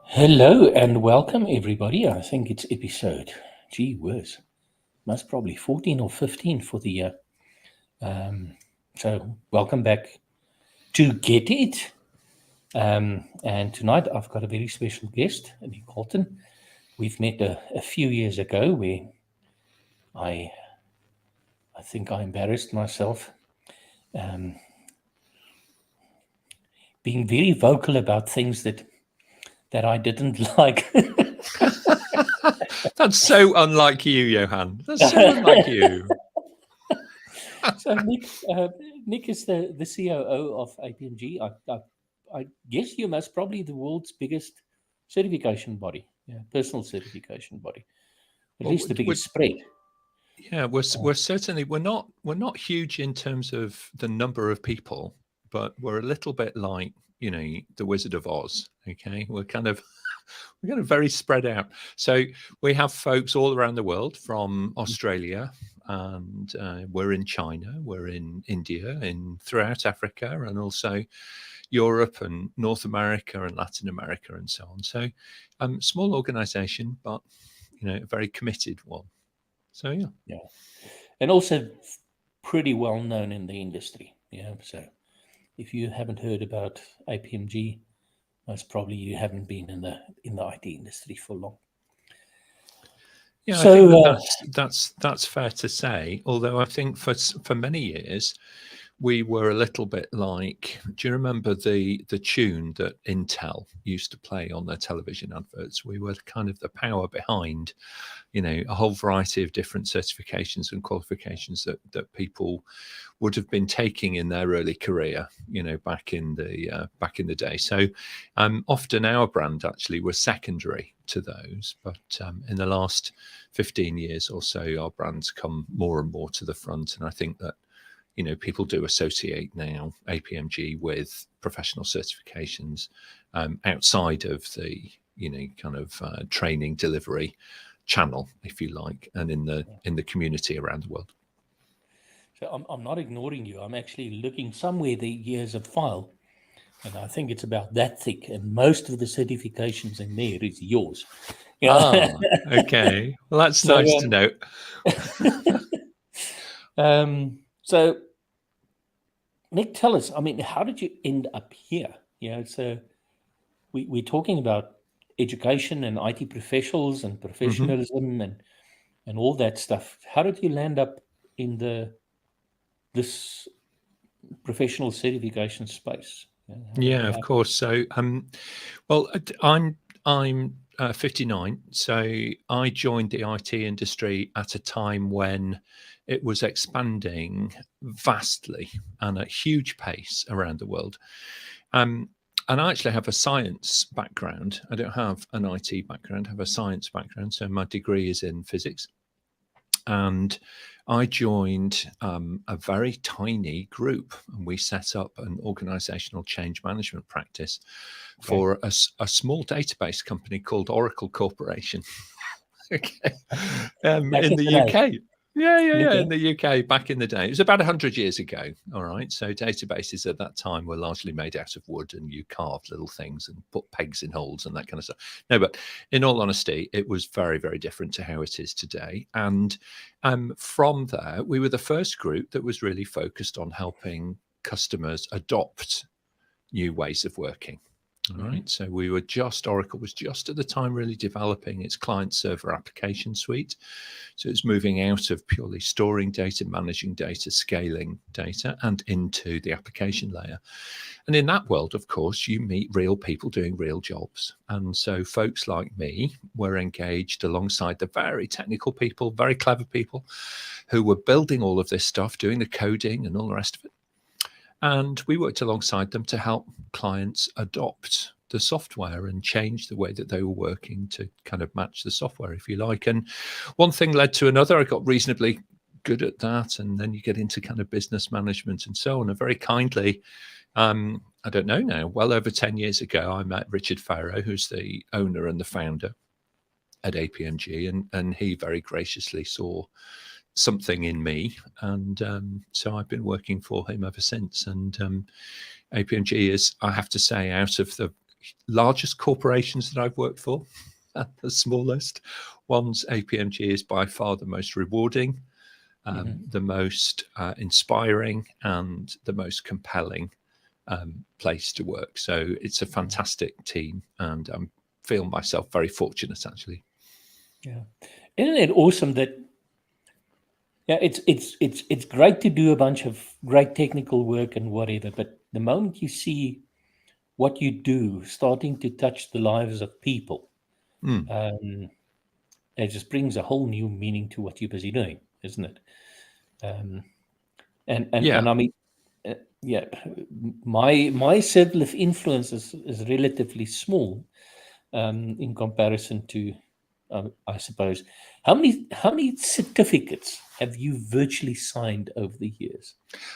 Hello and welcome, everybody. I think it's episode, gee whiz, most probably 14 or 15 for the year. So, welcome back to Get It. And tonight I've got a very special guest, Nick Holton. We've met a few years ago where I think I embarrassed myself being very vocal about things that I didn't like. That's so unlike you, Johan. That's so unlike you. So Nick is the COO of APMG. I guess you most probably the world's biggest certification body, personal certification body, at Well, least the biggest spread. Yeah, we're certainly we're not huge in terms of the number of people, but we're a little bit like the Wizard of Oz. Okay, we're kind of very spread out. So we have folks all around the world, from Australia, and we're in China, we're in India, throughout Africa, and also Europe and North America and Latin America and so on. So small organization, but a very committed one. So Yeah, and also pretty well known in the industry. Yeah, so if you haven't heard about APMG, most probably you haven't been in the IT industry for long. Yeah, So, I think that's fair to say. Although I think for many years we were a little bit like, do you remember the tune that Intel used to play on their television adverts? We were kind of the power behind, a whole variety of different certifications and qualifications that people would have been taking in their early career, back in the day. So often our brand actually was secondary to those, but in the last 15 years or so, our brand's come more and more to the front. And I think that people do associate now APMG with professional certifications outside of the kind of training delivery channel, if you like, and in the community around the world. So I'm not ignoring you. I'm actually looking somewhere. Here's a file, and I think it's about that thick. And most of the certifications in there is yours. Okay. Well, that's so, nice to know. So, Nick, tell us. I mean, how did you end up here? So we're talking about education and IT professionals and professionalism and all that stuff. How did you land up in this professional certification space? Yeah, of course. So, well, I'm 59, so I joined the IT industry at a time when it was expanding vastly and at huge pace around the world. And I actually have a science background. I don't have an IT background. I have a science background. So my degree is in physics. And I joined a very tiny group, and we set up an organizational change management practice for a small database company called Oracle Corporation. Okay, in the UK. Yeah, in the UK back in the day. It was about 100 years ago, all right? So databases at that time were largely made out of wood, and you carved little things and put pegs in holes and that kind of stuff. No, but in all honesty, it was very, very different to how it is today. And from there, we were the first group that was really focused on helping customers adopt new ways of working. All right. So Oracle was just at the time really developing its client server application suite. So it's moving out of purely storing data, managing data, scaling data, and into the application layer. And in that world, of course, you meet real people doing real jobs. And so folks like me were engaged alongside the very technical people, very clever people who were building all of this stuff, doing the coding and all the rest of it. And we worked alongside them to help clients adopt the software and change the way that they were working to kind of match the software, if you like. And one thing led to another. I got reasonably good at that. And then you get into kind of business management and so on. And very kindly, I don't know now, well over 10 years ago, I met Richard Farrow, who's the owner and the founder at APMG. And he very graciously saw something in me, and so I've been working for him ever since. And APMG is, I have to say, out of the largest corporations that I've worked for and the smallest ones. APMG is by far the most rewarding, the most inspiring, and the most compelling place to work. So it's a fantastic team, and I feel myself very fortunate, actually. Yeah, isn't it awesome that? Yeah, it's great to do a bunch of great technical work and whatever, but the moment you see what you do starting to touch the lives of people, it just brings a whole new meaning to what you're busy doing, isn't it? And I mean, yeah, my circle of influence is relatively small in comparison to, I suppose. How many certificates have you virtually signed over the years?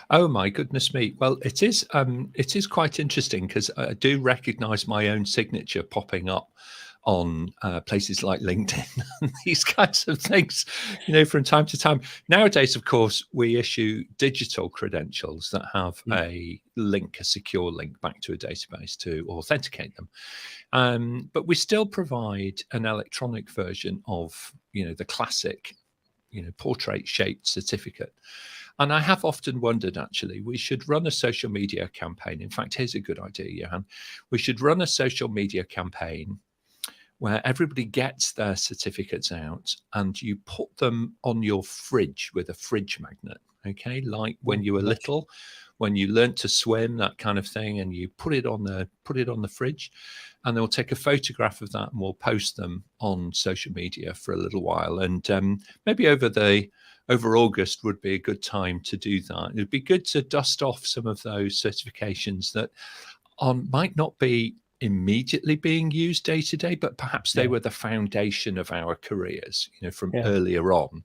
Oh my goodness me! Well, it is quite interesting, because I do recognise my own signature popping up on places like LinkedIn and these kinds of things, from time to time. Nowadays, of course, we issue digital credentials that have a secure link back to a database to authenticate them. But we still provide an electronic version of, the classic, portrait-shaped certificate. And I have often wondered, actually, we should run a social media campaign. In fact, here's a good idea, Johan. We should run a social media campaign where everybody gets their certificates out and you put them on your fridge with a fridge magnet, okay? Like when you were little, when you learned to swim, that kind of thing, and you put it on the fridge, and they'll take a photograph of that and we'll post them on social media for a little while. And maybe over August would be a good time to do that. It'd be good to dust off some of those certifications that might not be immediately being used day to day, but perhaps they were the foundation of our careers, from earlier on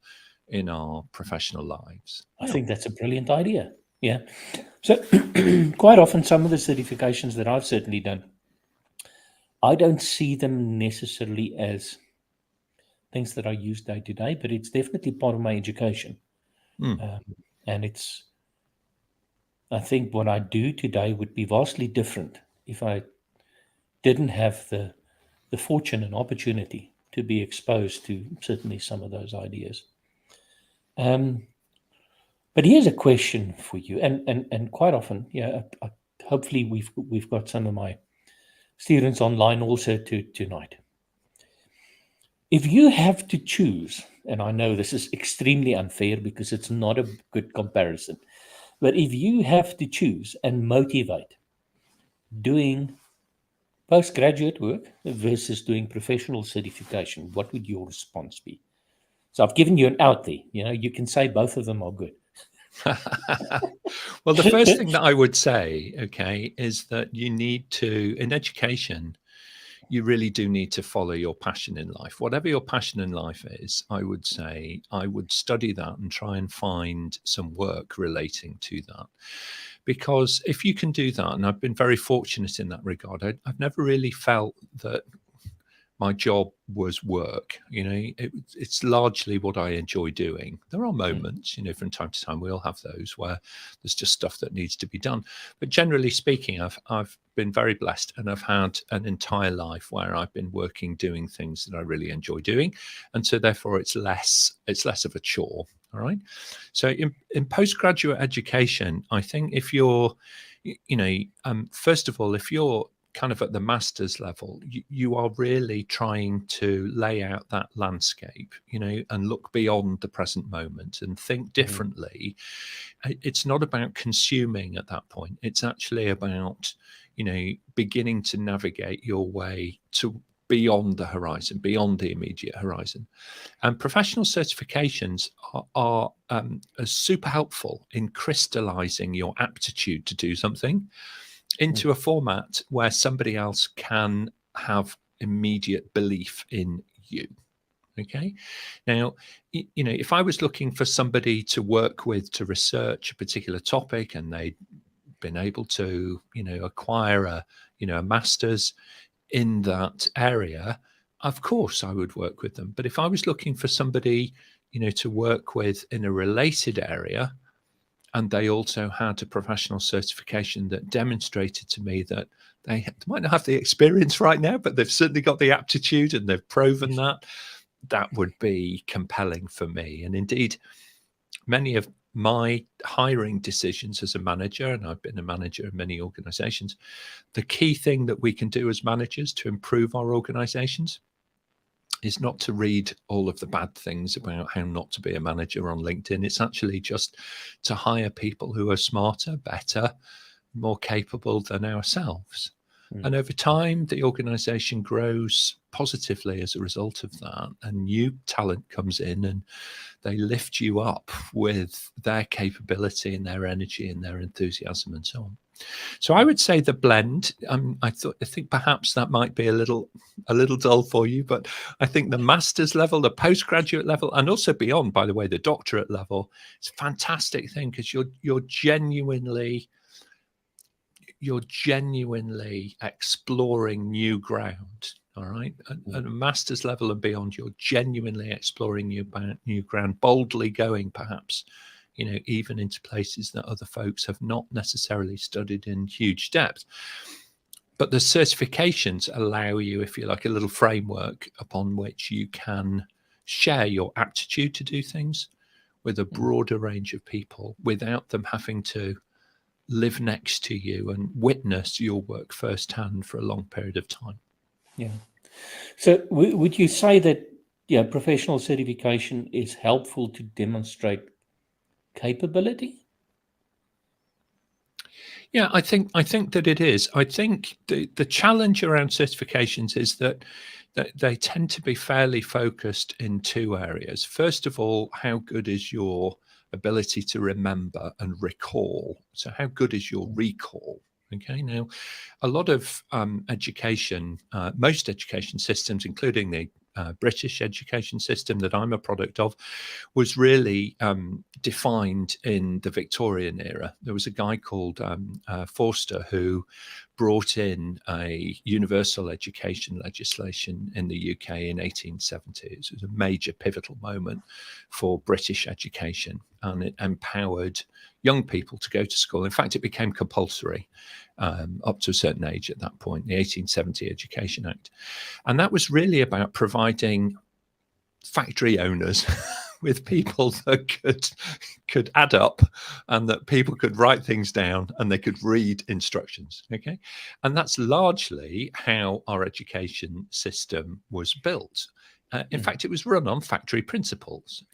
in our professional lives. I think that's a brilliant idea. Yeah. So quite often, some of the certifications that I've certainly done, I don't see them necessarily as things that I use day to day, but it's definitely part of my education. And I think what I do today would be vastly different if I didn't have the fortune and opportunity to be exposed to certainly some of those ideas. But here's a question for you, and quite often, hopefully we've got some of my students online also tonight. If you have to choose, and I know this is extremely unfair because it's not a good comparison, but if you have to choose and motivate doing postgraduate work versus doing professional certification, what would your response be? So I've given you an out there. You can say both of them are good. Well, the first thing that I would say, okay, is that you need to, in education, you really do need to follow your passion in life. Whatever your passion in life is, I would say I would study that and try and find some work relating to that. Because if you can do that, and I've been very fortunate in that regard, I've never really felt that my job was work. It's largely what I enjoy doing. There are moments, from time to time, we all have those where there's just stuff that needs to be done. But generally speaking, I've been very blessed, and I've had an entire life where I've been working, doing things that I really enjoy doing. And so therefore it's less of a chore. All right. So in postgraduate education, I think if you're, first of all, if you're kind of at the master's level, you are really trying to lay out that landscape, and look beyond the present moment and think differently. It's not about consuming at that point. It's actually about, beginning to navigate your way to beyond the horizon, beyond the immediate horizon. And professional certifications are super helpful in crystallizing your aptitude to do something into a format where somebody else can have immediate belief in you. Okay. Now, if I was looking for somebody to work with to research a particular topic, and they'd been able to, acquire a master's in that area, of course I would work with them. But if I was looking for somebody, to work with in a related area, and they also had a professional certification that demonstrated to me that they might not have the experience right now, but they've certainly got the aptitude and they've proven that would be compelling for me. And indeed, many of my hiring decisions as a manager, and I've been a manager in many organizations, the key thing that we can do as managers to improve our organizations is not to read all of the bad things about how not to be a manager on LinkedIn. It's actually just to hire people who are smarter, better, more capable than ourselves. And over time, the organization grows positively as a result of that. And new talent comes in and they lift you up with their capability and their energy and their enthusiasm and so on. So I would say the blend. I think perhaps that might be a little dull for you, but I think the master's level, the postgraduate level, and also beyond, by the way, the doctorate level, it's a fantastic thing because you're genuinely exploring new ground. All right, at a master's level and beyond, you're genuinely exploring new ground, boldly going, perhaps, even into places that other folks have not necessarily studied in huge depth. But the certifications allow you, if you like, a little framework upon which you can share your aptitude to do things with a broader range of people without them having to live next to you and witness your work firsthand for a long period of time. Yeah. So would you say that professional certification is helpful to demonstrate capability? Yeah, I think that it is. I think the challenge around certifications is that they tend to be fairly focused in two areas. First of all, how good is your ability to remember and recall? So how good is your recall? Okay, now a lot of education, most education systems, including the British education system that I'm a product of, was really defined in the Victorian era. There was a guy called Forster who brought in a universal education legislation in the UK in 1870. It was a major pivotal moment for British education, and it empowered young people to go to school. In fact, it became compulsory up to a certain age at that point, the 1870 Education Act. And that was really about providing factory owners with people that could add up and that people could write things down and they could read instructions. Okay. And that's largely how our education system was built. In fact, it was run on factory principles.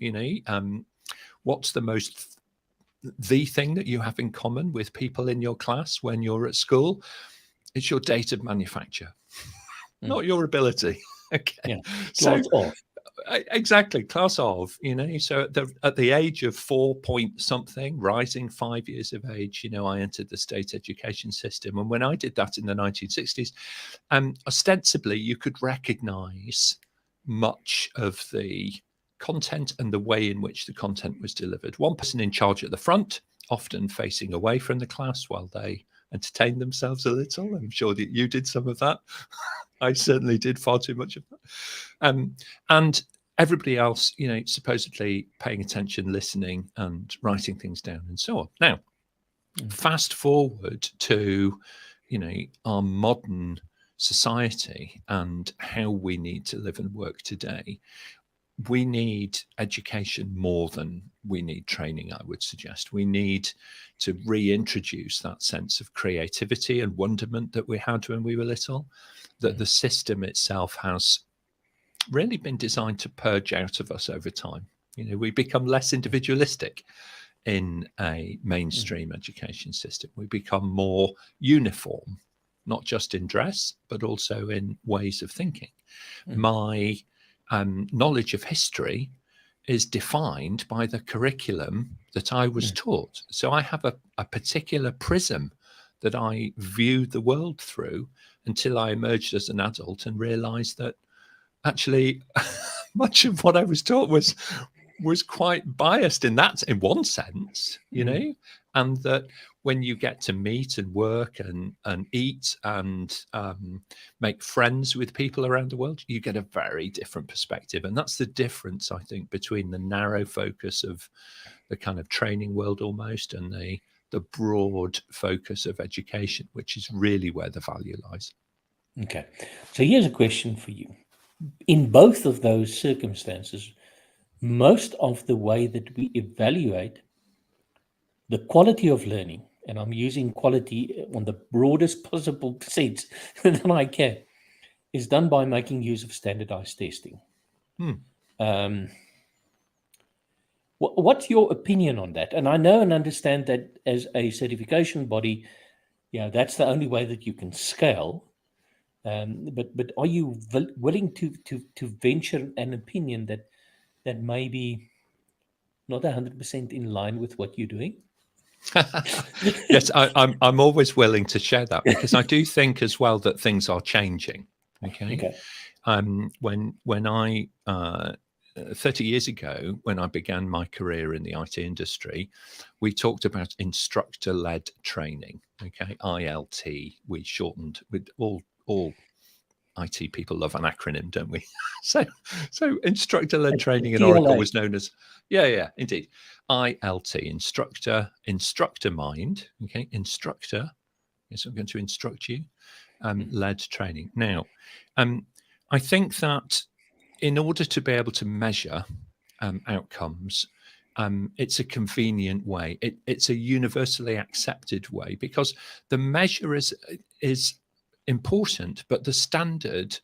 What's the thing that you have in common with people in your class when you're at school? It's your date of manufacture, not your ability. Okay. Yeah. So exactly, class of, so at the age of 4 point something, rising 5 years of age, I entered the state education system. And when I did that in the 1960s, ostensibly you could recognize much of the content and the way in which the content was delivered. One person in charge at the front, often facing away from the class while they entertained themselves a little. I'm sure that you did some of that. I certainly did far too much of that. And everybody else, supposedly paying attention, listening and writing things down and so on. Now, fast forward to, our modern society and how we need to live and work today. We need education more than we need training, I would suggest. We need to reintroduce that sense of creativity and wonderment that we had when we were little, that the system itself has really been designed to purge out of us over time. We become less individualistic in a mainstream education system. We become more uniform, not just in dress, but also in ways of thinking. My knowledge of history is defined by the curriculum that I was taught. So I have a particular prism that I view the world through until I emerged as an adult and realized that actually much of what I was taught was quite biased in one sense, and that when you get to meet and work and eat and make friends with people around the world, you get a very different perspective. And that's the difference, I think, between the narrow focus of the kind of training world almost and the the broad focus of education, which is really where the value lies. Okay. So here's a question for you. In both of those circumstances, most of the way that we evaluate the quality of learning, and I'm using quality on the broadest possible sense that I can, is done by making use of standardized testing. What's your opinion on that? And I know and understand that as a certification body, that's the only way that you can scale. But are you willing to venture an opinion that may be not 100% in line with what you're doing? Yes, I'm always willing to share that, because I do think as well that things are changing. Okay. When I 30 years ago, when I began my career in the IT industry, we talked about instructor-led training. Okay, ILT, we shortened. With all IT people love an acronym, don't we? so instructor-led training in Oracle was known as, indeed, ILT, instructor mind. Okay, instructor. Yes, I'm going to instruct you. Led training. Now, I think that in order to be able to measure outcomes, it's a convenient way. It's a universally accepted way, because the measure is important, but the standard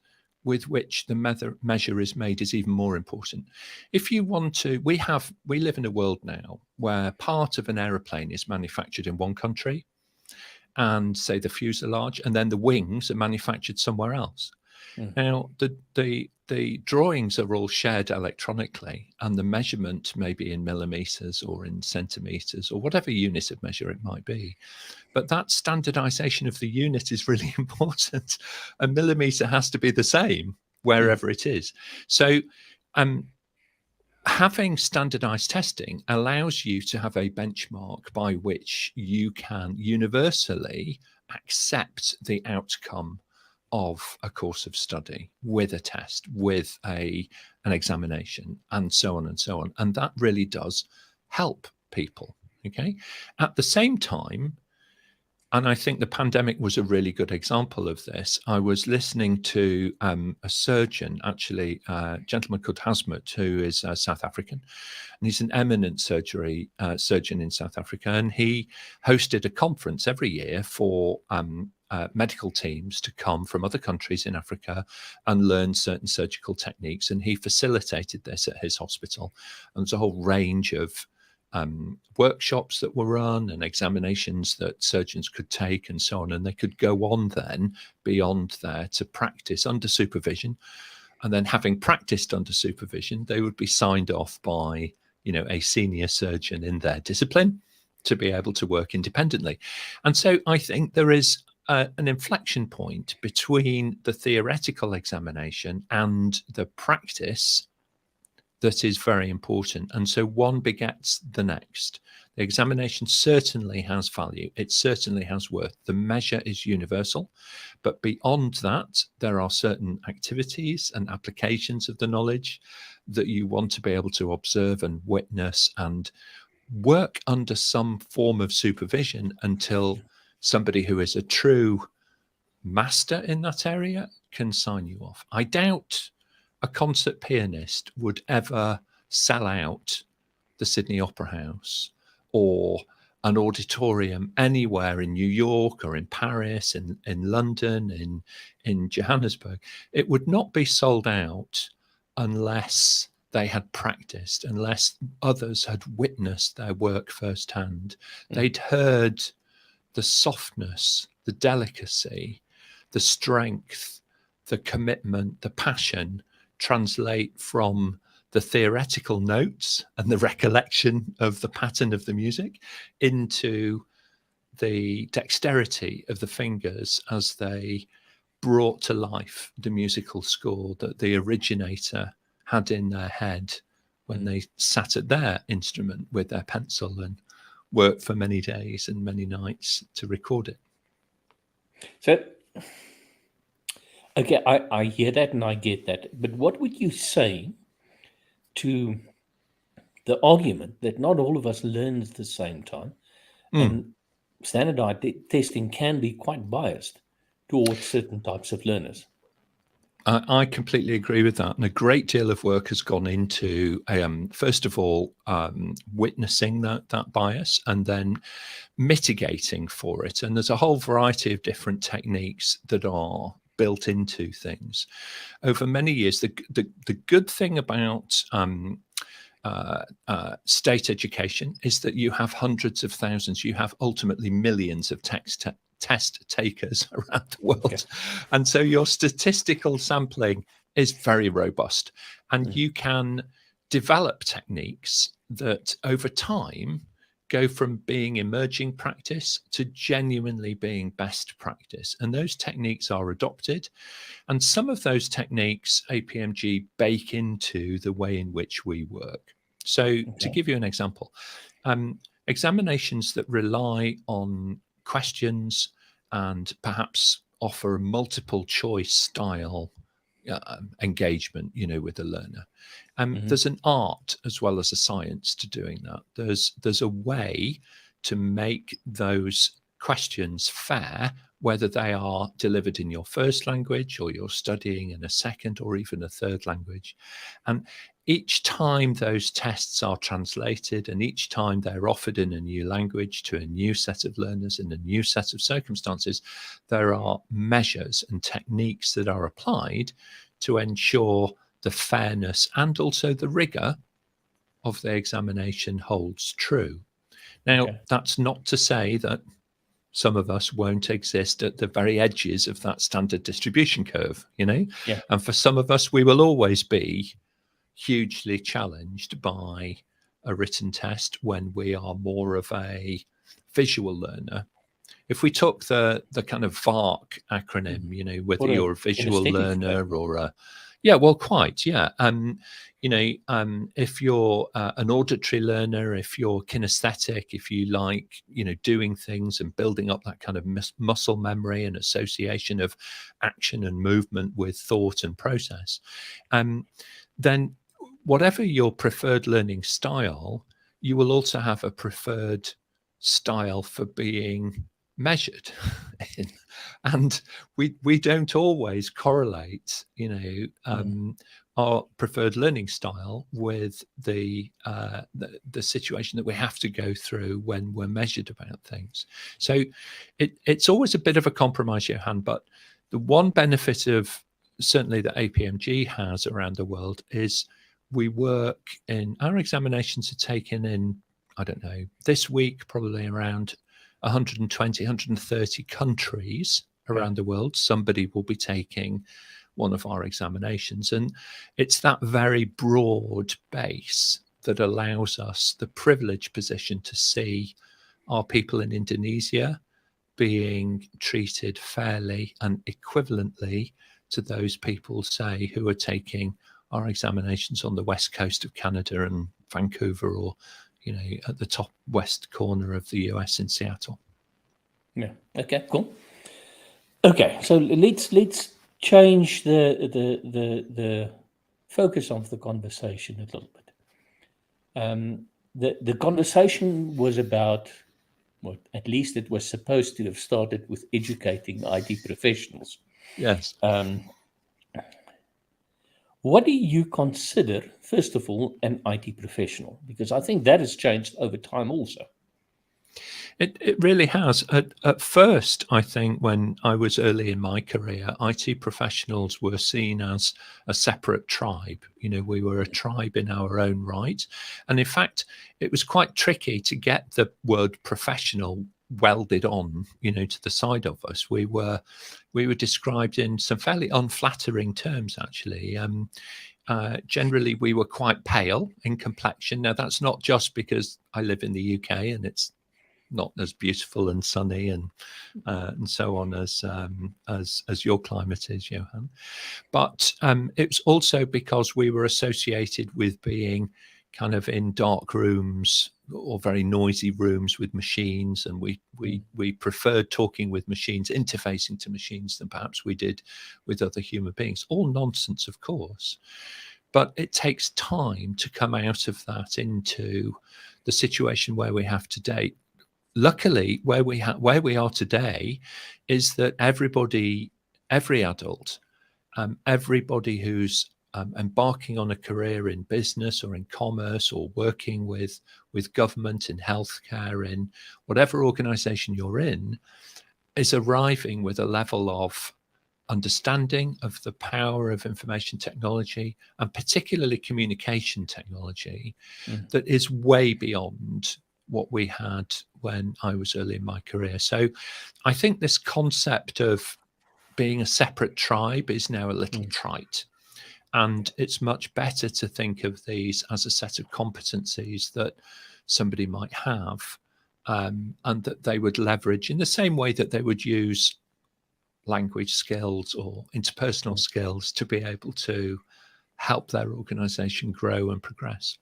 with which the measure is made is even more important. If you want to, we live in a world now where part of an aeroplane is manufactured in one country, and say the fuselage, and then the wings are manufactured somewhere else. Now, the drawings are all shared electronically, and the measurement may be in millimeters or in centimeters or whatever unit of measure it might be. But that standardization of the unit is really important. A millimeter has to be the same wherever it is. So having standardized testing allows you to have a benchmark by which you can universally accept the outcome of a course of study with a test, with an examination, and so on and so on. And that really does help people. Okay. At the same time, and I think the pandemic was a really good example of this, I was listening to a surgeon, actually, a gentleman called Hasmut, who is South African, and he's an eminent surgeon in South Africa. And he hosted a conference every year for medical teams to come from other countries in Africa and learn certain surgical techniques. And he facilitated this at his hospital. And there's a whole range of workshops that were run and examinations that surgeons could take and so on. And they could go on then beyond there to practice under supervision. And then, having practiced under supervision, they would be signed off by, a senior surgeon in their discipline to be able to work independently. And so I think there is an inflection point between the theoretical examination and the practice that is very important. And so one begets the next. The examination certainly has value. It certainly has worth. The measure is universal. But beyond that, there are certain activities and applications of the knowledge that you want to be able to observe and witness and work under some form of supervision until somebody who is a true master in that area can sign you off. I doubt a concert pianist would ever sell out the Sydney Opera House or an auditorium anywhere in New York or in Paris, in London, in Johannesburg. It would not be sold out unless they had practiced, unless others had witnessed their work firsthand. They'd heard the softness, the delicacy, the strength, the commitment, the passion translate from the theoretical notes and the recollection of the pattern of the music into the dexterity of the fingers as they brought to life the musical score that the originator had in their head when they sat at their instrument with their pencil and worked for many days and many nights to record it. So, okay, I hear that and I get that. But what would you say to the argument that not all of us learn at the same time? And standardized testing can be quite biased towards certain types of learners. I completely agree with that. And a great deal of work has gone into, first of all, witnessing that bias and then mitigating for it. And there's a whole variety of different techniques that are built into things. Over many years, the good thing about state education is that you have hundreds of thousands, you have ultimately millions of test takers around the world. Okay. And so your statistical sampling is very robust, and you can develop techniques that over time go from being emerging practice to genuinely being best practice. And those techniques are adopted. And some of those techniques APMG bake into the way in which we work. So to give you an example, examinations that rely on questions and perhaps offer a multiple choice style engagement, with the learner. There's an art as well as a science to doing that. There's a way to make those questions fair, whether they are delivered in your first language or you're studying in a second or even a third language. And each time those tests are translated and each time they're offered in a new language to a new set of learners in a new set of circumstances, there are measures and techniques that are applied to ensure the fairness and also the rigor of the examination holds true. Now, that's not to say that some of us won't exist at the very edges of that standard distribution curve, And for some of us, we will always be hugely challenged by a written test when we are more of a visual learner. If we took the kind of VARC acronym, whether you're a visual learner or a if you're an auditory learner, if you're kinesthetic, if you like, doing things and building up that kind of muscle memory and association of action and movement with thought and process, then whatever your preferred learning style, you will also have a preferred style for being measured. And we don't always correlate, our preferred learning style with the situation that we have to go through when we're measured about things. So it's always a bit of a compromise, Johan, but the one benefit of certainly that APMG has around the world is we work in, our examinations are taken in, I don't know, this week probably around 120, 130 countries around the world. Somebody will be taking one of our examinations. And it's that very broad base that allows us the privileged position to see our people in Indonesia being treated fairly and equivalently to those people, say, who are taking our examinations on the west coast of Canada and Vancouver, or at the top west corner of the US in Seattle. Yeah. Okay. Cool. Okay. So let's change the focus of the conversation a little bit. The conversation was about, well, at least it was supposed to have started with educating IT professionals. Yes. What do you consider, first of all, an IT professional? Because I think that has changed over time also. It really has. At first, I think when I was early in my career, IT professionals were seen as a separate tribe. We were a tribe in our own right. And in fact, it was quite tricky to get the word professional welded on, to the side of us. We were described in some fairly unflattering terms, actually. Generally, we were quite pale in complexion. Now, that's not just because I live in the UK and it's not as beautiful and sunny and so on as your climate is, Johan. But it's also because we were associated with being kind of in dark rooms or very noisy rooms with machines, and we preferred talking with machines, interfacing to machines, than perhaps we did with other human beings. All nonsense, of course. But it takes time to come out of that into the situation where we have today. luckily, where we are today is that every adult, everybody who's embarking on a career in business or in commerce or working with government, in healthcare, in whatever organization you're in, is arriving with a level of understanding of the power of information technology, and particularly communication technology, that is way beyond what we had when I was early in my career. So I think this concept of being a separate tribe is now a little trite. And it's much better to think of these as a set of competencies that somebody might have, and that they would leverage in the same way that they would use language skills or interpersonal skills to be able to help their organization grow and progress.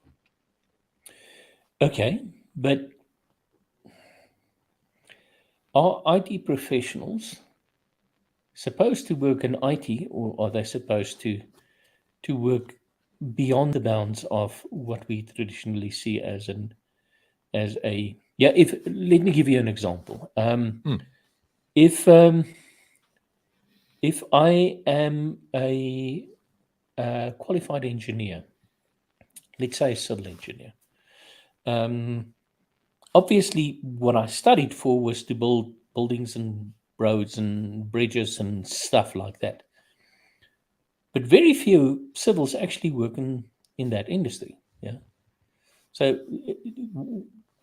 Okay, but are IT professionals supposed to work in IT, or are they supposed to work beyond the bounds of what we traditionally see as a if let me give you an example. If I am a qualified engineer, let's say a civil engineer, obviously what I studied for was to build buildings and roads and bridges and stuff like that. But very few civils actually work in that industry. Yeah. So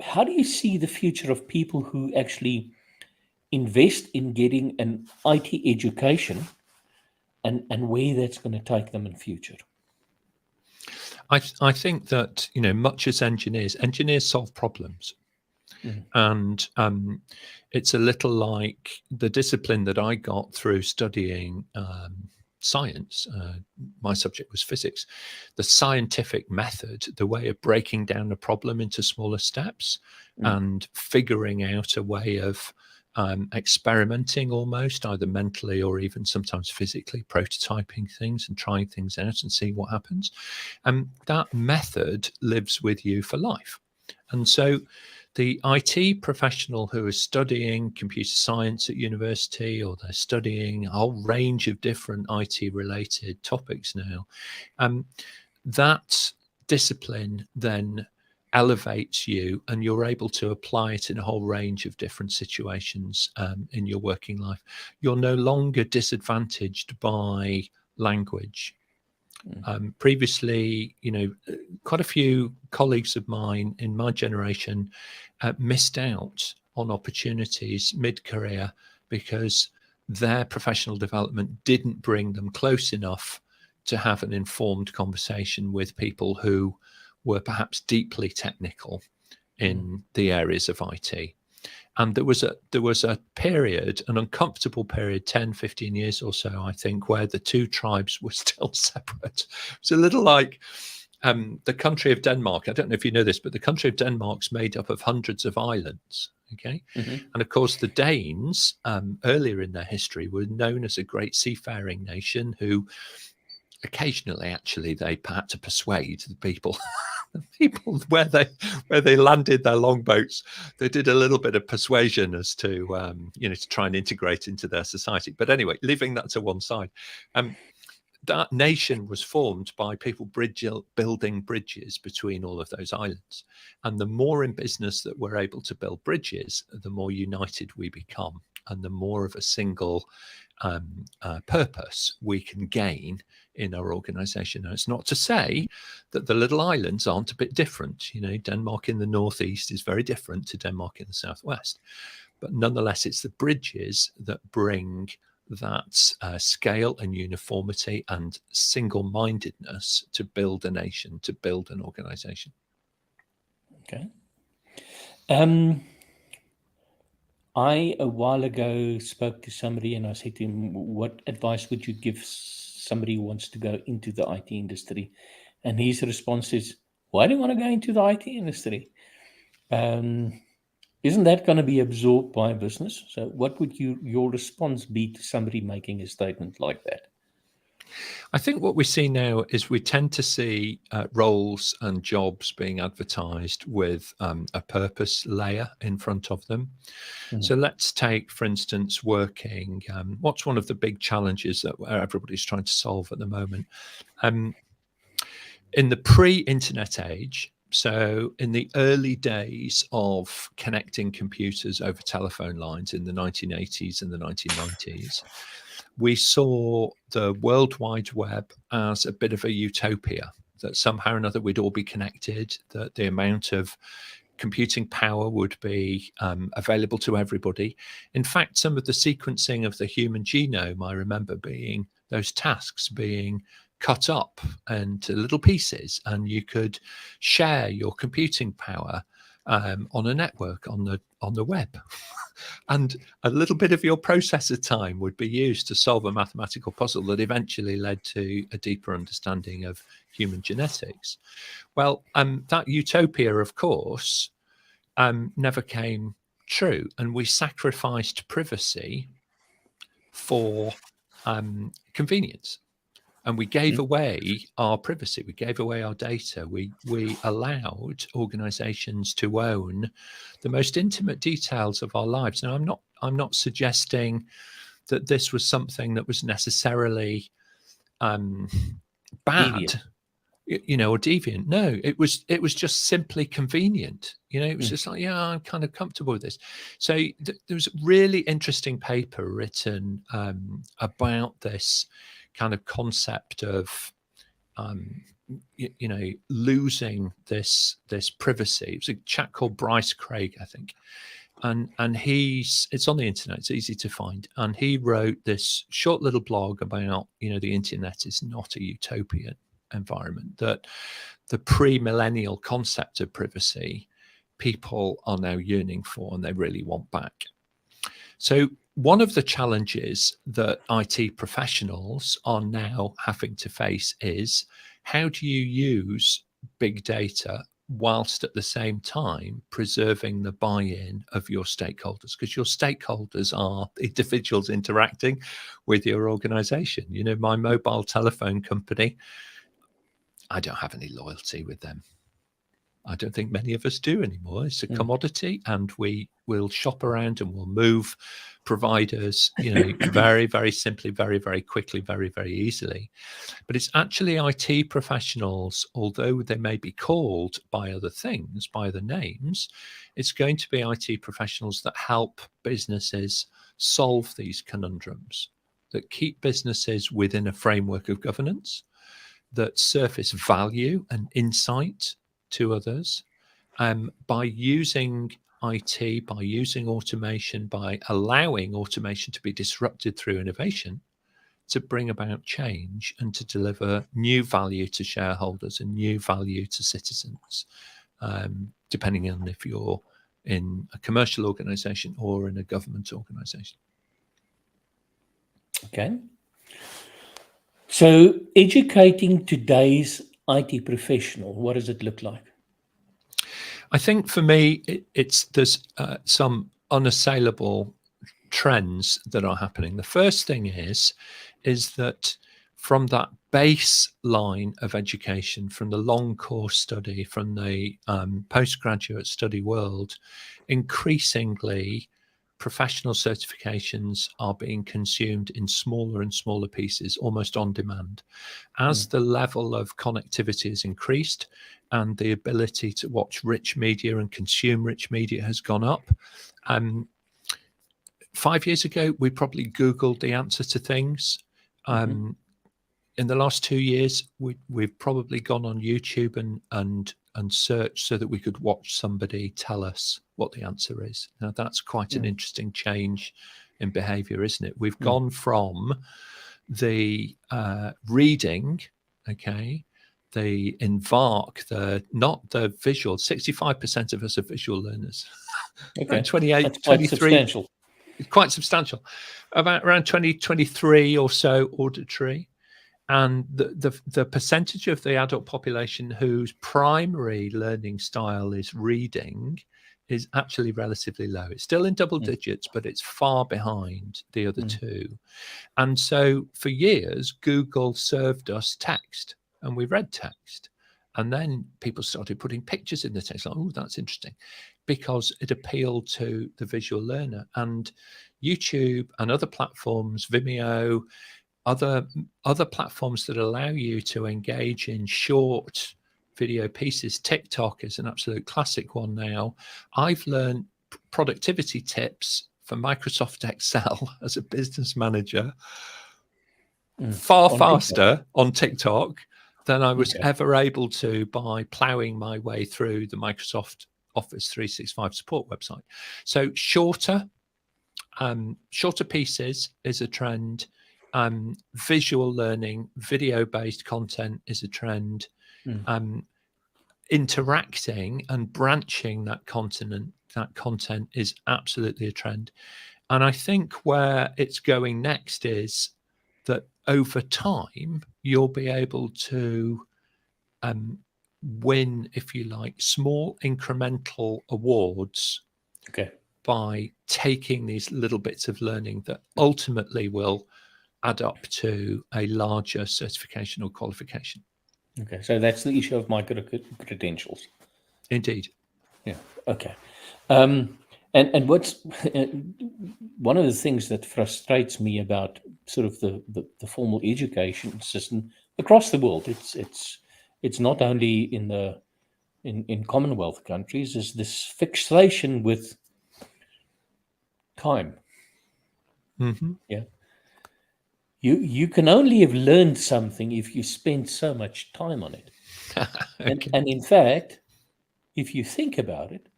how do you see the future of people who actually invest in getting an IT education, and where that's going to take them in future? I think that, much as engineers solve problems. And it's a little like the discipline that I got through studying science. My subject was physics. The scientific method, the way of breaking down a problem into smaller steps and figuring out a way of experimenting, almost either mentally or even sometimes physically, prototyping things and trying things out and see what happens. That method lives with you for life. And so the IT professional who is studying computer science at university, or they're studying a whole range of different IT related topics now, that discipline then elevates you, and you're able to apply it in a whole range of different situations in your working life. You're no longer disadvantaged by language. Previously, quite a few colleagues of mine in my generation missed out on opportunities mid-career because their professional development didn't bring them close enough to have an informed conversation with people who were perhaps deeply technical in the areas of IT. And there was a period, an uncomfortable period, 10, 15 years or so, I think, where the two tribes were still separate. It's a little like the country of Denmark. I don't know if you know this, but the country of Denmark's made up of hundreds of islands. Okay. And of course, the Danes, earlier in their history, were known as a great seafaring nation who occasionally, actually, they had to persuade the people where they landed their longboats. They did a little bit of persuasion as to to try and integrate into their society. But anyway, leaving that to one side, that nation was formed by people building bridges between all of those islands. And the more in business that we're able to build bridges, the more united we become, and the more of a single purpose we can gain in our organization. And it's not to say that the little islands aren't a bit different. Denmark in the northeast is very different to Denmark in the southwest. But nonetheless, it's the bridges that bring that scale and uniformity and single-mindedness to build a nation, to build an organization. Okay. I, a while ago, spoke to somebody and I said to him, what advice would you give somebody who wants to go into the IT industry? And his response is, why do you want to go into the IT industry? Isn't that going to be absorbed by business? So what would your response be to somebody making a statement like that? I think what we see now is we tend to see roles and jobs being advertised with a purpose layer in front of them. So let's take, for instance, working. What's one of the big challenges that everybody's trying to solve at the moment? In the pre-internet age, so in the early days of connecting computers over telephone lines in the 1980s and the 1990s, we saw the World Wide Web as a bit of a utopia, that somehow or another we'd all be connected, that the amount of computing power would be available to everybody. In fact, some of the sequencing of the human genome, I remember being those tasks being cut up into little pieces, and you could share your computing power on a network on the web. And a little bit of your processor time would be used to solve a mathematical puzzle that eventually led to a deeper understanding of human genetics. Well, that utopia, of course, never came true, and we sacrificed privacy for convenience. And we gave away our privacy. We gave away our data. We allowed organizations to own the most intimate details of our lives. Now, I'm not suggesting that this was something that was necessarily bad, Deviant. or deviant. No, it was just simply convenient. It was just like, yeah, I'm kind of comfortable with this. So there was a really interesting paper written about this kind of concept of losing this privacy. It was a chap called Bryce Craig, I think, and it's on the internet, it's easy to find, and he wrote this short little blog about the internet is not a utopian environment, that the pre-millennial concept of privacy people are now yearning for and they really want back. So one of the challenges that IT professionals are now having to face is, how do you use big data whilst at the same time preserving the buy-in of your stakeholders? Because your stakeholders are individuals interacting with your organization. My mobile telephone company, I don't have any loyalty with them. I don't think many of us do anymore. It's a commodity, and we will shop around and we'll move providers, very, very simply, very, very quickly, very, very easily. But it's actually IT professionals, although they may be called by other things, by other names, it's going to be IT professionals that help businesses solve these conundrums, that keep businesses within a framework of governance, that surface value and insight to others, by using IT, by using automation, by allowing automation to be disrupted through innovation to bring about change and to deliver new value to shareholders and new value to citizens, depending on if you're in a commercial organization or in a government organization. Okay. So educating today's IT professional, what does it look like? I think for me, there's some unassailable trends that are happening. The first thing is that from that baseline of education, from the long course study, from the postgraduate study world, increasingly professional certifications are being consumed in smaller and smaller pieces, almost on demand. As the level of connectivity has increased and the ability to watch rich media and consume rich media has gone up, 5 years ago, we probably Googled the answer to things. In the last 2 years, we've probably gone on YouTube and searched so that we could watch somebody tell us what the answer is. Now, that's quite an interesting change in behavior, isn't it? We've gone from the reading, okay, the not the visual. 65% of us are visual learners. Okay, 28, that's quite 23. substantial. Quite substantial. Around 23 or so auditory. And the percentage of the adult population whose primary learning style is reading is actually relatively low. It's still in double digits, but it's far behind the other two. And so for years, Google served us text, and we read text. And then people started putting pictures in the text, like, oh, that's interesting, because it appealed to the visual learner. And YouTube and other platforms, Vimeo, other platforms that allow you to engage in short video pieces. TikTok is an absolute classic one now. I've learned productivity tips for Microsoft Excel as a business manager far faster on TikTok than I was ever able to by plowing my way through the Microsoft Office 365 support website. So shorter pieces is a trend. Visual learning, video-based content is a trend. Interacting and branching that content is absolutely a trend. And I think where it's going next is that over time, you'll be able to win, if you like, small incremental awards by taking these little bits of learning that ultimately will add up to a larger certification or qualification. Okay, so that's the issue of micro credentials. Indeed. Yeah. Okay. And what's one of the things that frustrates me about sort of the formal education system across the world, it's not only in Commonwealth countries, is this fixation with time. Yeah. You can only have learned something if you spend so much time on it. And in fact, if you think about it,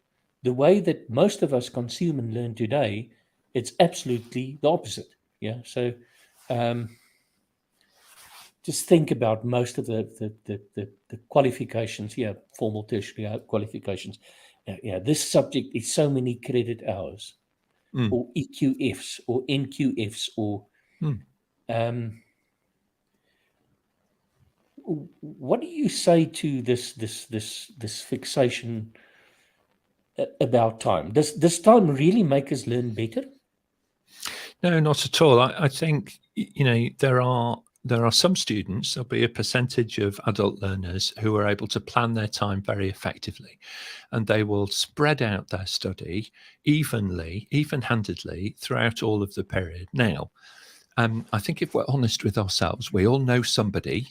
the way that most of us consume and learn today, it's absolutely the opposite. Yeah. So just think about most of the qualifications, formal tertiary qualifications. This subject is so many credit hours, or EQFs, or NQFs, or what do you say to this fixation about time? Does time really make us learn better? No, not at all. I think, there are some students, there'll be a percentage of adult learners who are able to plan their time very effectively, and they will spread out their study evenly, even-handedly throughout all of the period. Now, I think if we're honest with ourselves, we all know somebody,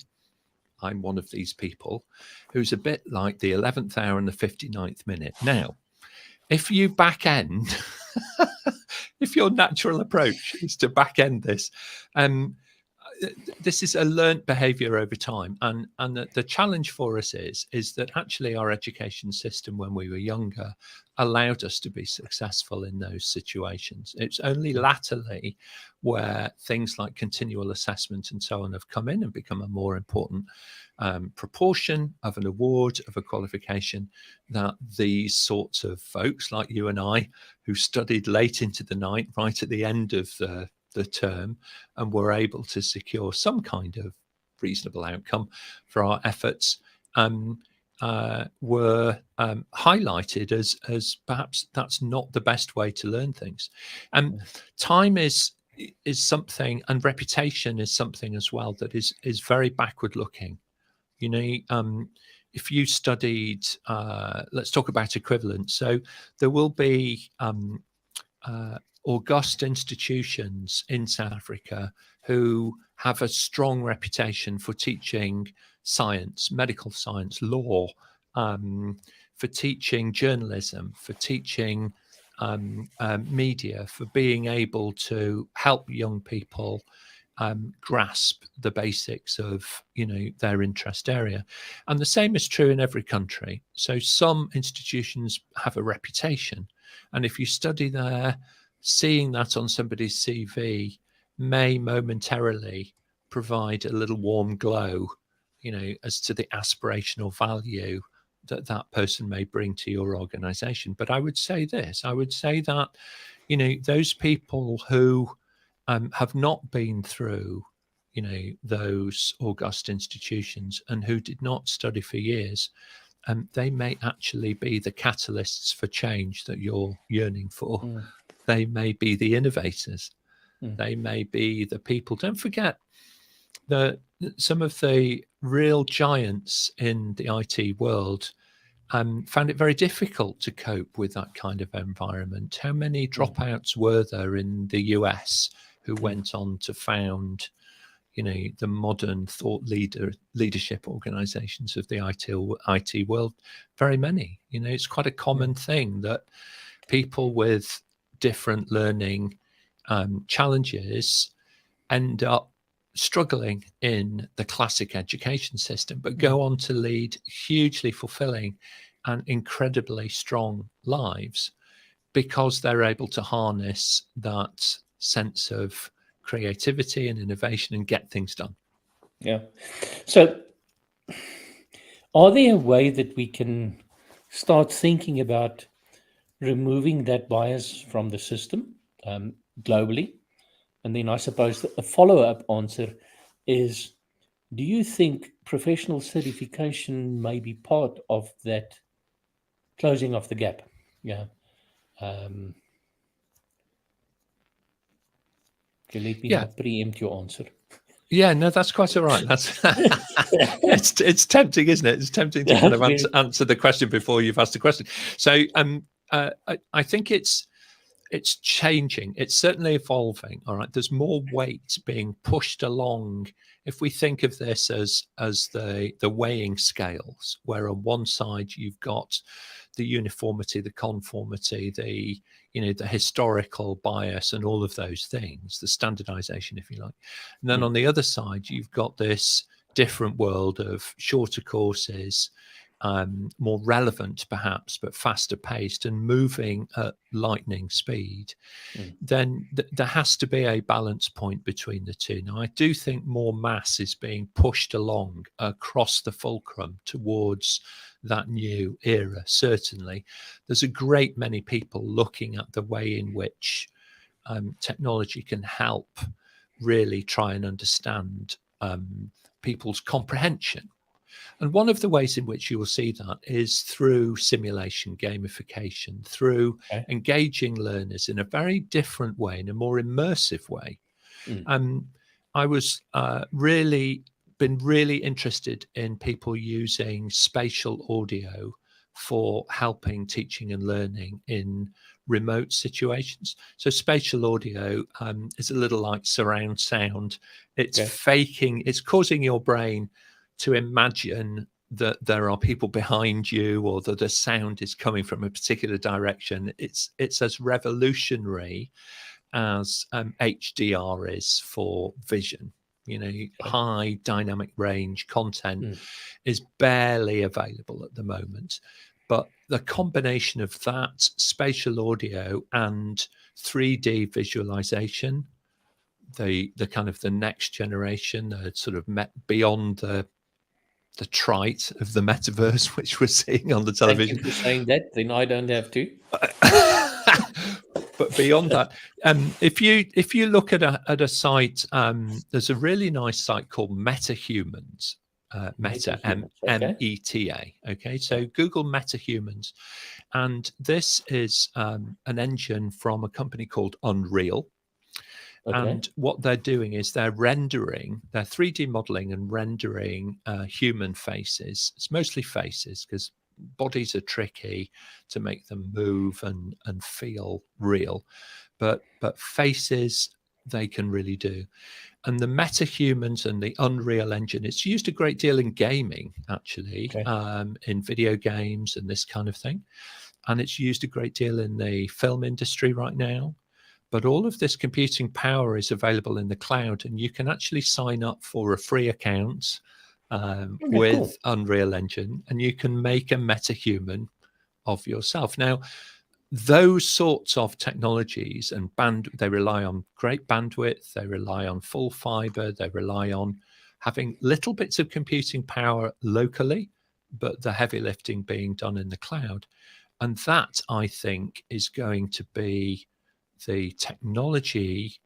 I'm one of these people, who's a bit like the 11th hour and the 59th minute. Now, if you back end, if your natural approach is to back end this, this is a learnt behavior over time. And the challenge for us is that actually our education system when we were younger allowed us to be successful in those situations. It's only latterly where things like continual assessment and so on have come in and become a more important proportion of an award, of a qualification, that these sorts of folks like you and I, who studied late into the night, right at the end of the term, and were able to secure some kind of reasonable outcome for our efforts, were highlighted as perhaps that's not the best way to learn things. Time is something, and reputation is something as well, that is very backward looking. If you studied, let's talk about equivalence. So there will be august institutions in South Africa who have a strong reputation for teaching science, medical science, law, for teaching journalism, for teaching media, for being able to help young people grasp the basics of their interest area. And the same is true in every country. So some institutions have a reputation, and if you study there, seeing that on somebody's CV may momentarily provide a little warm glow, as to the aspirational value that person may bring to your organization. But I would say this, I would say that, those people who have not been through, those august institutions, and who did not study for years, they may actually be the catalysts for change that you're yearning for. Mm. They may be the innovators. Mm. They may be the people. Don't forget that some of the real giants in the IT world found it very difficult to cope with that kind of environment. How many dropouts were there in the US who went on to found, the modern thought leadership organizations of the IT world? Very many. It's quite a common thing that people with different learning challenges end up struggling in the classic education system, but go on to lead hugely fulfilling and incredibly strong lives because they're able to harness that sense of creativity and innovation and get things done. Yeah. So, are there a way that we can start thinking about removing that bias from the system globally? And then I suppose a follow-up answer is, do you think professional certification may be part of that closing of the gap? Yeah. Can you let me now preempt your answer? Yeah, no, that's quite all right. That's it's tempting, isn't it? It's tempting to kind of answer the question before you've asked the question. So I think it's changing. It's certainly evolving. All right. There's more weight being pushed along. If we think of this as the weighing scales, where on one side you've got the uniformity, the conformity, the historical bias and all of those things, the standardization, if you like. And then on the other side, you've got this different world of shorter courses, more relevant perhaps, but faster paced and moving at lightning speed. Then there has to be a balance point between the two. Now, I do think more mass is being pushed along across the fulcrum towards that new era. Certainly, there's a great many people looking at the way in which technology can help really try and understand people's comprehension. And one of the ways in which you will see that is through simulation, gamification, through engaging learners in a very different way, in a more immersive way. I was been really interested in people using spatial audio for helping teaching and learning in remote situations. So spatial audio is a little like surround sound. It's it's causing your brain to imagine that there are people behind you or that a sound is coming from a particular direction. It's as revolutionary as HDR is for vision. High dynamic range content is barely available at the moment. But the combination of that spatial audio and 3D visualization, the kind of the next generation, sort of beyond the trite of the metaverse, which we're seeing on the television. Thank you for saying that. Then I don't have to. But beyond that, if you look at a site, there's a really nice site called MetaHumans. Meta, M-E-T-A. Okay, so Google MetaHumans, and this is an engine from a company called Unreal. And what they're doing is they're 3D modeling and rendering human faces. It's mostly faces because bodies are tricky to make them move and feel real. But faces they can really do. And the MetaHumans and the Unreal Engine, it's used a great deal in gaming, actually, in video games and this kind of thing. And it's used a great deal in the film industry right now. But all of this computing power is available in the cloud, and you can actually sign up for a free account with Unreal Engine, and you can make a MetaHuman of yourself. Now, those sorts of technologies and they rely on great bandwidth, they rely on full fiber, they rely on having little bits of computing power locally, but the heavy lifting being done in the cloud. And that, I think, is going to be the technology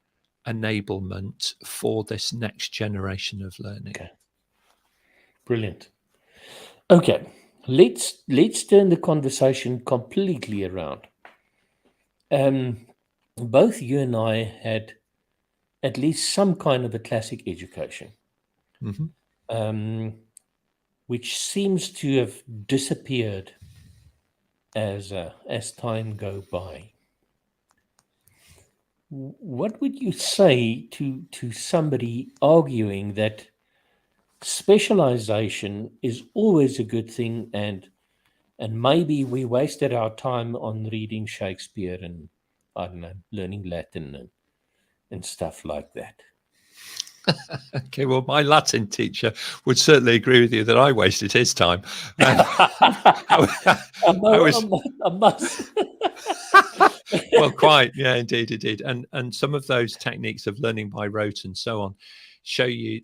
enablement for this next generation of learning. Brilliant. Okay, let's turn the conversation completely around. Both you and I had at least some kind of a classic education, which seems to have disappeared as time go by. What would you say to somebody arguing that specialization is always a good thing, and maybe we wasted our time on reading Shakespeare and, I don't know, learning Latin and stuff like that? Okay, well, my Latin teacher would certainly agree with you that I wasted his time. I must. Well, quite, yeah, indeed, and some of those techniques of learning by rote and so on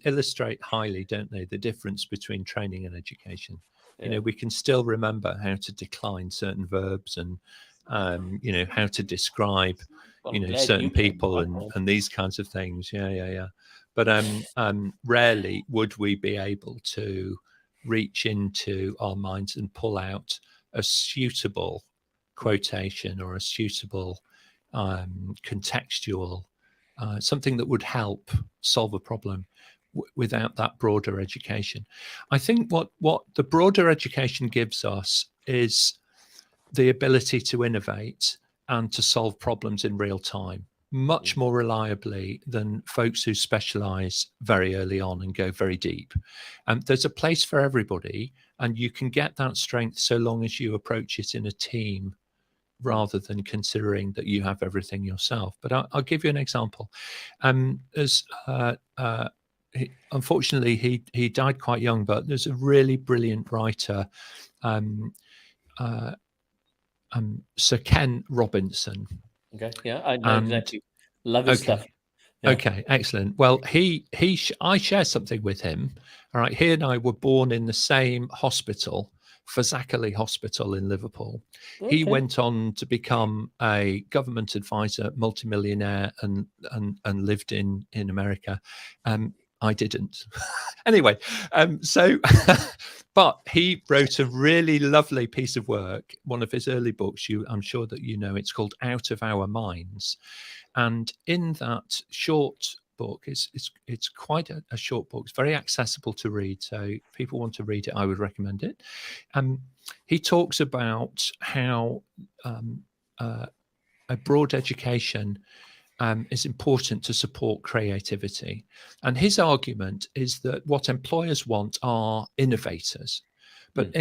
illustrate highly, don't they, the difference between training and education. Yeah. You know, we can still remember how to decline certain verbs and how to describe certain people and these kinds of things. Yeah. But rarely would we be able to reach into our minds and pull out a suitable quotation or a suitable contextual something that would help solve a problem without that broader education. I think what the broader education gives us is the ability to innovate and to solve problems in real time much more reliably than folks who specialize very early on and go very deep. And there's a place for everybody, and you can get that strength so long as you approach it in a team rather than considering that you have everything yourself. But I'll give you an example. Unfortunately, he died quite young, but there's a really brilliant writer, Sir Ken Robinson. Okay, yeah, I know exactly. Love his stuff. Yeah. Okay, excellent. Well, I share something with him. All right, he and I were born in the same hospital, Fazakerley Hospital in Liverpool. Okay. He went on to become a government advisor, multimillionaire, and lived in America. I didn't. Anyway, but he wrote a really lovely piece of work, one of his early books. I'm sure that you know. It's called Out of Our Minds. And in that short book, it's quite a short book. It's very accessible to read. So if people want to read it, I would recommend it. He talks about how a broad education is important to support creativity. And his argument is that what employers want are innovators. But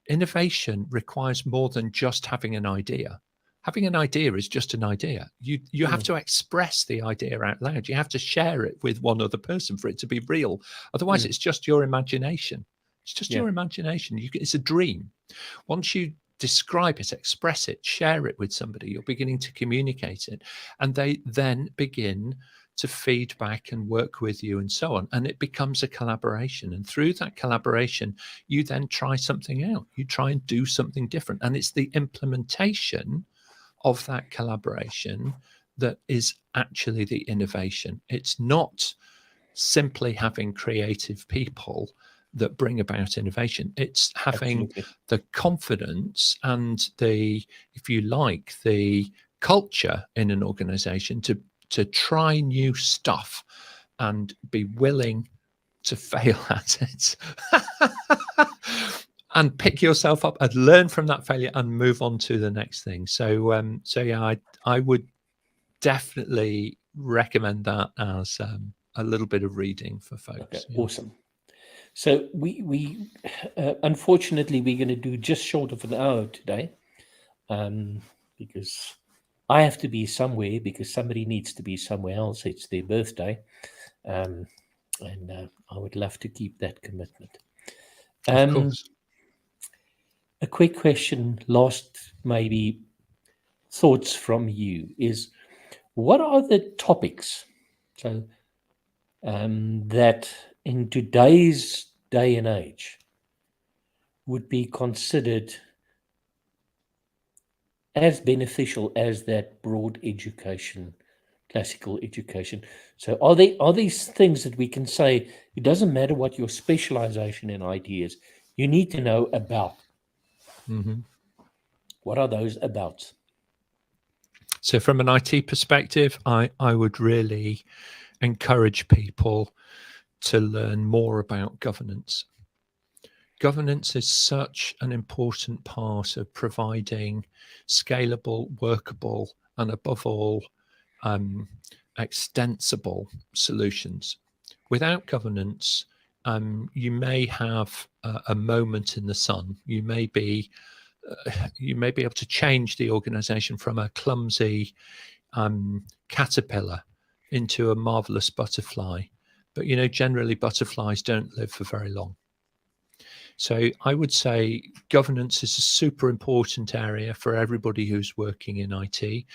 innovation requires more than just having an idea. Having an idea is just an idea. You have to express the idea out loud. You have to share it with one other person for it to be real. Otherwise, it's just your imagination. It's just your imagination. It's a dream. Once you describe it, express it, share it with somebody, you're beginning to communicate it. And they then begin to feed back and work with you and so on. And it becomes a collaboration. And through that collaboration, you then try something out. You try and do something different. And it's the implementation of that collaboration that is actually the innovation. It's not simply having creative people that bring about innovation. It's having the confidence and if you like, the culture in an organization to try new stuff and be willing to fail at it. And pick yourself up and learn from that failure and move on to the next thing. So yeah, I would definitely recommend that as a little bit of reading for folks. Okay, awesome. So we unfortunately we're going to do just short of an hour today, because I have to be somewhere because somebody needs to be somewhere else. It's their birthday, and I would love to keep that commitment. Of course. A quick question, last maybe thoughts from you is, what are the topics that in today's day and age would be considered as beneficial as that broad education, classical education? So are these things that we can say, it doesn't matter what your specialization in IT is, you need to know about. Mhm. What are those abouts? So from an IT perspective, I would really encourage people to learn more about governance. Governance is such an important part of providing scalable, workable, and above all, extensible solutions. Without governance, you may have a moment in the sun. You may be able to change the organization from a clumsy caterpillar into a marvelous butterfly. But, generally butterflies don't live for very long. So I would say governance is a super important area for everybody who's working in IT,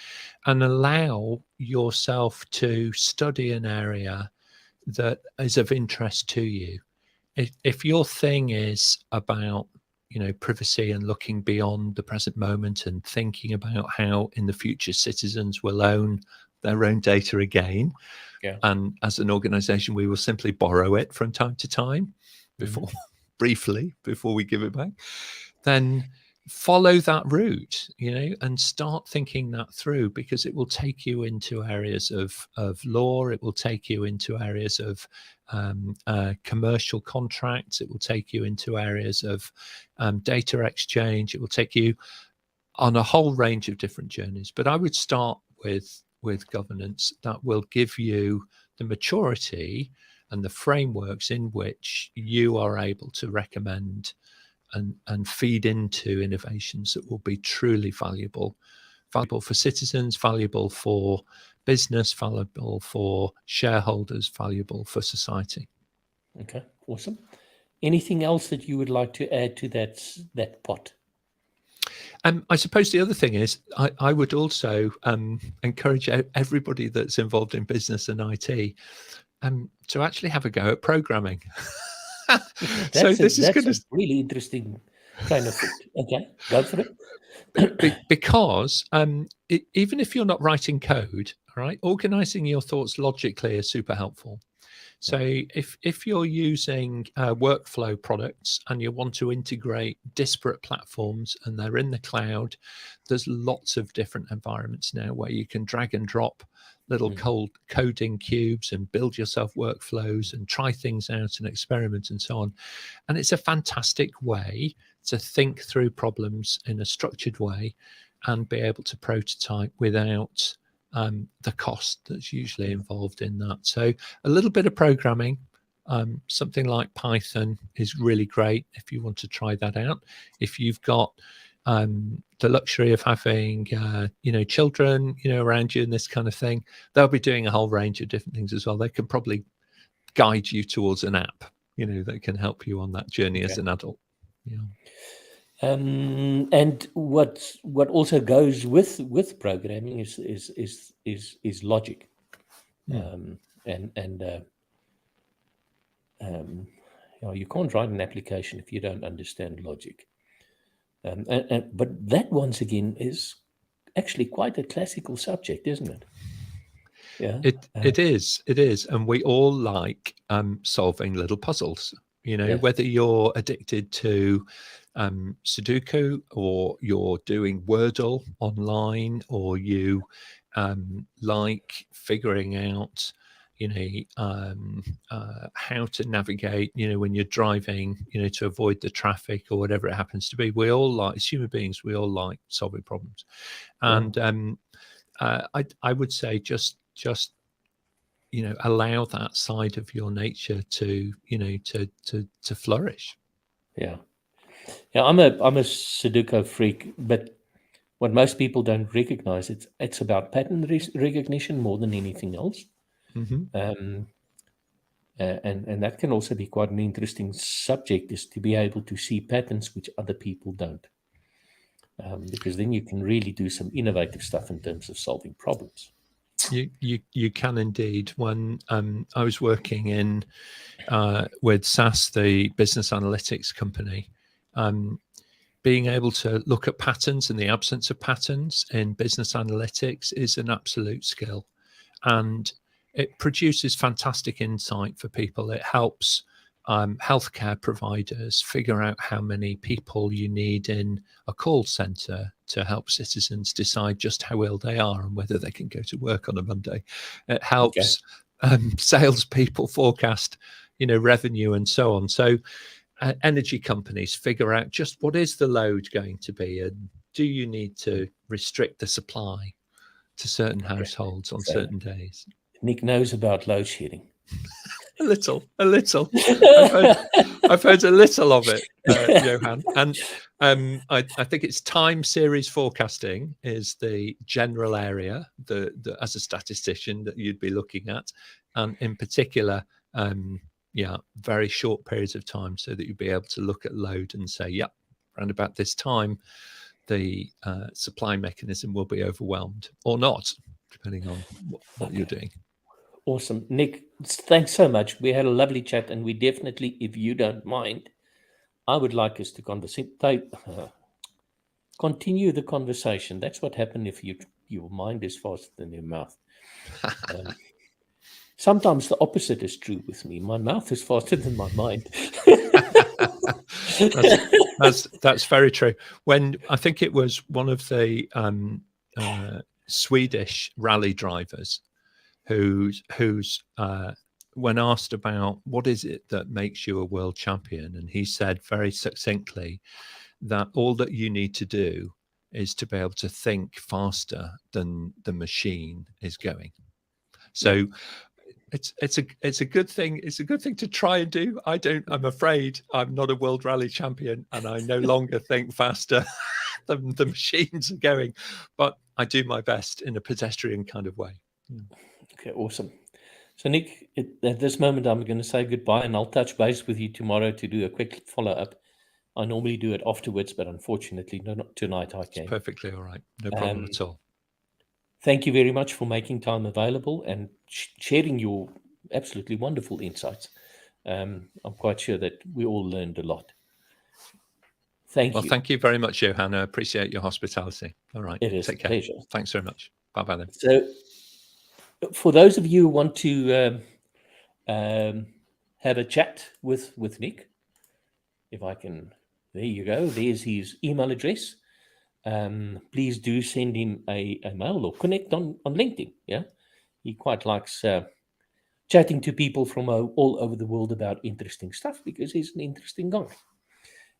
and allow yourself to study an area that is of interest to you. If your thing is about privacy and looking beyond the present moment and thinking about how in the future citizens will own their own data again, and as an organization we will simply borrow it from time to time before briefly before we give it back, then follow that route, and start thinking that through, because it will take you into areas of law. It will take you into areas of commercial contracts. It will take you into areas of data exchange. It will take you on a whole range of different journeys. But I would start with governance. That will give you the maturity and the frameworks in which you are able to recommend and feed into innovations that will be truly valuable for citizens, valuable for business, valuable for shareholders, valuable for society. Okay, awesome. Anything else that you would like to add to that pot? I suppose the other thing is I would also encourage everybody that's involved in business and IT to actually have a go at programming. That's a really interesting train of thought. Okay, go for it. Because even if you're not writing code, all right, organizing your thoughts logically is super helpful. So if you're using workflow products and you want to integrate disparate platforms and they're in the cloud, there's lots of different environments now where you can drag and drop little cold coding cubes and build yourself workflows and try things out and experiment and so on. And it's a fantastic way to think through problems in a structured way and be able to prototype without the cost that's usually involved in that. So a little bit of programming, something like Python is really great if you want to try that out. If you've got the luxury of having children around you and this kind of thing, they'll be doing a whole range of different things as well. They can probably guide you towards an app that can help you on that journey as an adult. And what also goes with programming is logic, you can't write an application if you don't understand logic. But that once again is actually quite a classical subject, isn't it? Yeah, it is, and we all like solving little puzzles. Whether you're addicted to Sudoku or you're doing Wordle online, or you like figuring out how to navigate when you're driving to avoid the traffic or whatever it happens to be. We all like, as human beings, we all like solving problems. And I would say just allow that side of your nature to to flourish. Yeah, I'm a Sudoku freak, but what most people don't recognize, it's about pattern recognition more than anything else. And that can also be quite an interesting subject, is to be able to see patterns which other people don't, because then you can really do some innovative stuff in terms of solving problems. You can indeed. When I was working in with SAS, the business analytics company, being able to look at patterns and the absence of patterns in business analytics is an absolute skill, and it produces fantastic insight for people. It helps healthcare providers figure out how many people you need in a call center to help citizens decide just how ill they are and whether they can go to work on a Monday. It helps salespeople forecast, revenue and so on. So energy companies figure out just what is the load going to be, and do you need to restrict the supply to certain households on certain days. Nick knows about load shedding. A little. I've heard a little of it, Johan. And I think it's time series forecasting is the general area as a statistician that you'd be looking at, and in particular, very short periods of time, so that you'd be able to look at load and say, around about this time, the supply mechanism will be overwhelmed or not, depending on what you're doing. Awesome. Nick, thanks so much. We had a lovely chat, and we definitely, if you don't mind, I would like us to continue the conversation. That's what happens if your mind is faster than your mouth. Sometimes the opposite is true with me. My mouth is faster than my mind. That's very true. When I think it was one of the Swedish rally drivers who's when asked about what is it that makes you a world champion, and he said very succinctly that all that you need to do is to be able to think faster than the machine is going. So it's a good thing. It's a good thing to try and do. I'm afraid I'm not a world rally champion, and I no longer think faster than the machines are going, but I do my best in a pedestrian kind of way. Okay, awesome. So Nick, at this moment, I'm going to say goodbye, and I'll touch base with you tomorrow to do a quick follow-up. I normally do it afterwards, but unfortunately, not tonight. I can. It's perfectly all right. No problem at all. Thank you very much for making time available and sharing your absolutely wonderful insights. I'm quite sure that we all learned a lot. Thank you. Well, thank you very much, Johan. I appreciate your hospitality. All right. It is Take care. pleasure. Thanks very much. Bye-bye then. So for those of you who want to have a chat with Nick, if I can, there you go. There's his email address. Please do send him a mail or connect on LinkedIn. Yeah, he quite likes chatting to people from all over the world about interesting stuff because he's an interesting guy.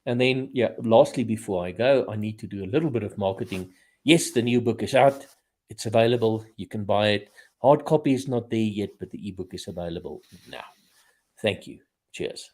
And then, lastly, before I go, I need to do a little bit of marketing. Yes, the new book is out. It's available. You can buy it. Hard copy is not there yet, but the ebook is available now. Thank you. Cheers.